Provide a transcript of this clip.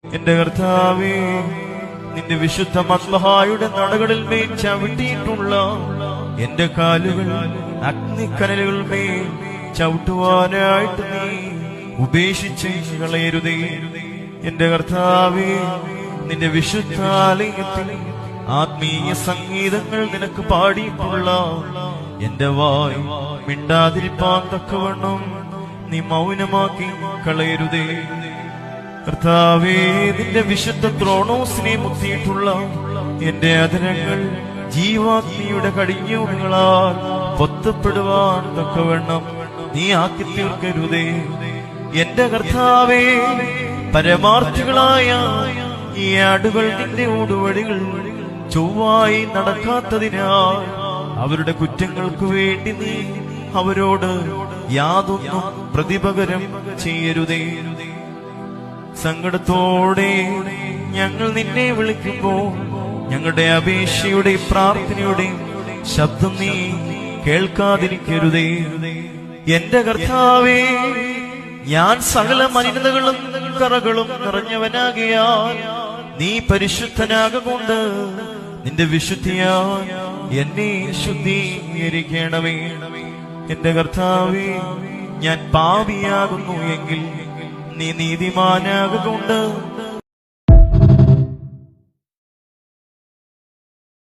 എന്റെ കർത്താവേ, നിന്റെ വിശുദ്ധ മദ്ബഹായുടെ നടകളിൽ മേൽ ചവിട്ടിയിട്ടുള്ള എന്റെ കാലുകൾ അഗ്നിക്കനലുകൾ മേൽ ചവിട്ടുവാനായിട്ട് നീ ഉപേക്ഷിച്ച് കളയരുതേ. എന്റെ കർത്താവേ, നിന്റെ വിശുദ്ധാലയത്തിൽ ആത്മീയ സംഗീതങ്ങൾ നിനക്ക് പാടിയിട്ടുള്ള എന്റെ വായ് മിണ്ടാതിരിപ്പാൻ തക്കവണ്ണം നീ മൗനമാക്കി കളയരുതേ. കർത്താവേ, നിന്റെ വിശുദ്ധ ത്രോണോസിനെ മുത്തിയിട്ടുള്ള എന്റെ അധരങ്ങൾ ജീവാഗ്നിയുടെ കടിഞ്ഞൂലുകളാൽ പൊത്തപ്പെടുവാൻ തക്കവണ്ണം നീ ആക്കി തീർക്കരുതേ. എന്റെ കർത്താവേ, പരമാർത്ഥികളായ ഈ ആടുകൾ നിന്റെ ഓടുവഴികൾ ചൊവ്വായി നടക്കാത്തതിനാൽ അവരുടെ കുറ്റങ്ങൾക്ക് വേണ്ടി നീ അവരോട് യാതൊന്നും പ്രതിപകരം ചെയ്യരുതേ. സങ്കടത്തോടെ ഞങ്ങൾ നിന്നെ വിളിക്കുമ്പോൾ ഞങ്ങളുടെ അപേക്ഷയുടെ പ്രാർത്ഥനയുടെ ശബ്ദം നീ കേൾക്കാതിരിക്കരുതേ. എന്റെ കർത്താവേ, ഞാൻ സകല മലിനതകളും കറകളും നിറഞ്ഞവനാകിയാൽ നീ പരിശുദ്ധനാകൊണ്ട് നിന്റെ വിശുദ്ധിയാൽ എന്നെ ശുദ്ധീകരിക്കണമേ. എന്റെ കർത്താവേ, ഞാൻ പാപിയാകുന്നു എങ്കിൽ നീ നീതിമാനാകൊണ്ട്